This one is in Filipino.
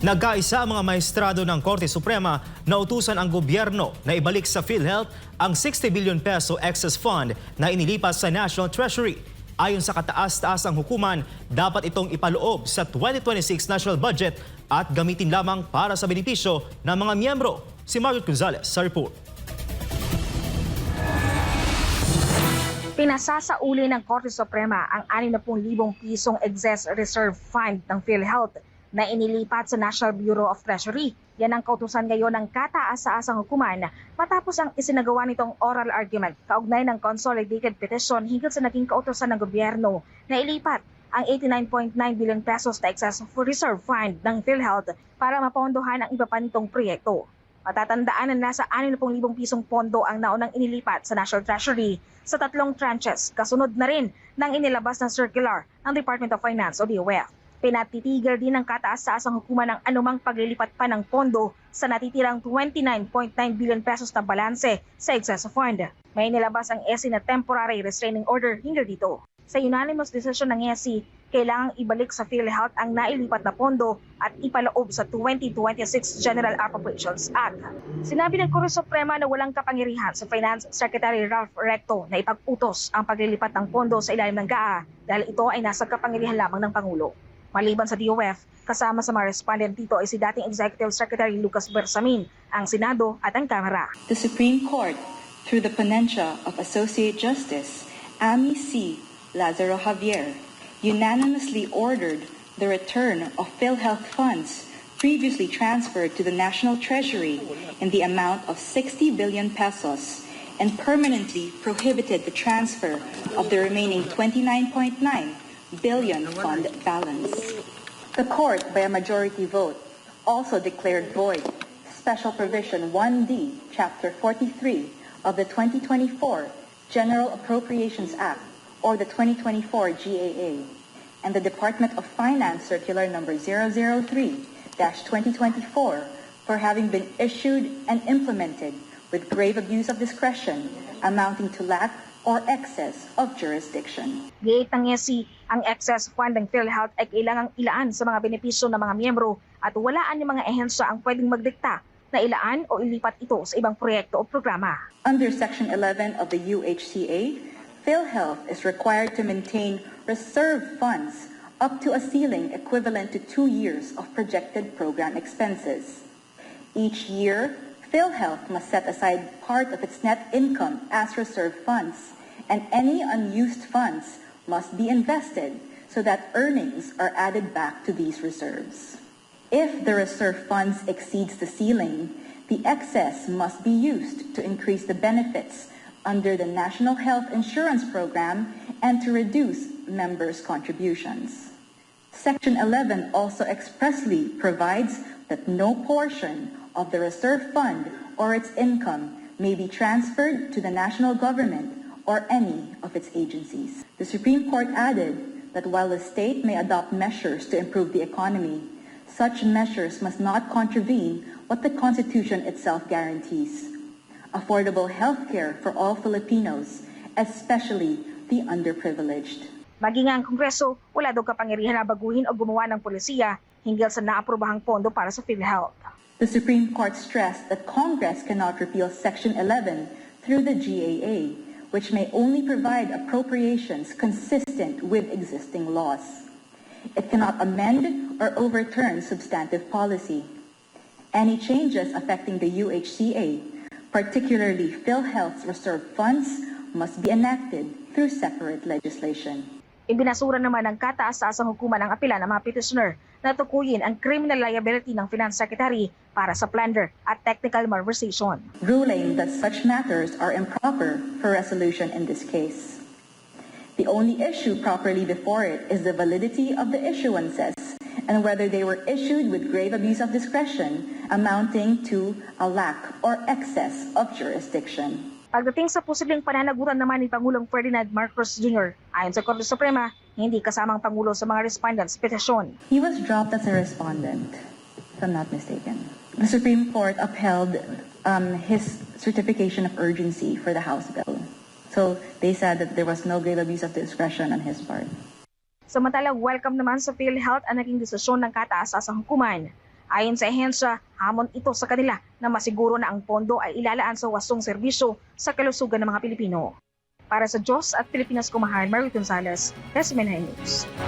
Nagkaisa ang mga maestrado ng Korte Suprema na utusan ang gobyerno na ibalik sa PhilHealth ang 60 billion peso excess fund na inilipas sa National Treasury. Ayon sa kataas-taasang hukuman, dapat itong ipaloob sa 2026 national budget at gamitin lamang para sa benepisyo ng mga miyembro. Si Margaret Gonzalez sa report. Pinasasauli ng Korte Suprema ang 60,000 pisong excess reserve fund ng PhilHealth na inilipat sa National Bureau of Treasury. Yan ang kautusan ngayon ng kataas-taasang hukuman matapos ang isinagawa nitong oral argument kaugnay ng consolidated petition hinggil sa naging kautusan ng gobyerno na ilipat ang 89.9 billion pesos na excess reserve fund ng PhilHealth para mapondohan ang iba pa nitong proyekto. Matatandaan na nasa 60,000 pisong pondo ang naunang inilipat sa National Treasury sa 3 tranches, kasunod na rin ng inilabas na circular ng Department of Finance o DOF. Pinatitigil din ng kataas-taasang hukuman ng anumang paglilipat pa ng pondo sa natitirang 29.9 billion pesos na balanse sa excess fund. May nilabas ang ESI na temporary restraining order hinggil dito. Sa unanimous decision ng ESI, kailangang ibalik sa PhilHealth ang nailipat na pondo at ipaloob sa 2026 General Appropriations Act. Sinabi ng Korte Suprema na walang kapangyarihan sa Finance Secretary Ralph Recto na ipag-utos ang paglilipat ng pondo sa ilalim ng GAA dahil ito ay nasa kapangyarihan lamang ng Pangulo. Maliban sa DOF, kasama sa mga respondent dito ay si dating Executive Secretary Lucas Bersamin, ang Senado at ang Kamara. The Supreme Court, through the ponentia of Associate Justice Amy C. Lazaro Javier, unanimously ordered the return of PhilHealth funds previously transferred to the National Treasury in the amount of 60 billion pesos and permanently prohibited the transfer of the remaining 29.9 billion fund balance. The court, by a majority vote, also declared void Special Provision 1D, Chapter 43 of the 2024 General Appropriations Act, or the 2024 GAA, and the Department of Finance Circular Number 003-2024 for having been issued and implemented with grave abuse of discretion amounting to lack or excess of jurisdiction. Gate ng ESI, ang excess fund ng PhilHealth ay kailangang ilaan sa mga benepisyo ng mga miyembro at walaan ng mga ehensya ang pwedeng magdikta na ilaan o ilipat ito sa ibang proyekto o programa. Under Section 11 of the UHCA, PhilHealth is required to maintain reserve funds up to a ceiling equivalent to 2 years of projected program expenses. Each year, PhilHealth must set aside part of its net income as reserve funds, and any unused funds must be invested so that earnings are added back to these reserves. If the reserve funds exceeds the ceiling, the excess must be used to increase the benefits under the National Health Insurance Program and to reduce members' contributions. Section 11 also expressly provides that no portion of the reserve fund or its income may be transferred to the national government or any of its agencies. The Supreme Court added that while the state may adopt measures to improve the economy, such measures must not contravene what the Constitution itself guarantees: affordable health care for all Filipinos, especially the underprivileged. Maging ang Kongreso, wala daw kapangyarihan na baguhin o gumawa ng polisiya hinggil sa naaprobahang pondo para sa PhilHealth. The Supreme Court stressed that Congress cannot repeal Section 11 through the GAA, which may only provide appropriations consistent with existing laws. It cannot amend or overturn substantive policy. Any changes affecting the UHCA, particularly PhilHealth's reserve funds, must be enacted through separate legislation. Ibinasura naman ng kataas-taasang hukuman ang apela ng mga petitioner na tukuyin ang criminal liability ng Finance Secretary para sa plunder at technical malversation. Ruling that such matters are improper for resolution in this case. The only issue properly before it is the validity of the issuances and whether they were issued with grave abuse of discretion amounting to a lack or excess of jurisdiction. Pagdating sa posibleng pananagutan naman ni Pangulong Ferdinand Marcos Jr., ayon sa Korte Suprema, hindi kasamang Pangulo sa mga respondents' petisyon. He was dropped as a respondent, if I'm not mistaken. The Supreme Court upheld his certification of urgency for the House bill. So they said that there was no grave abuse of discretion on his part. Samantalang welcome naman sa PhilHealth ang naging desisyon ng kataas-taasang hukuman. Ayon sa ehensya, hamon ito sa kanila na masiguro na ang pondo ay ilalaan sa wasong serbisyo sa kalusugan ng mga Pilipino. Para sa Diyos at Pilipinas Kumahan, Mary Gonzalez, SMNI News.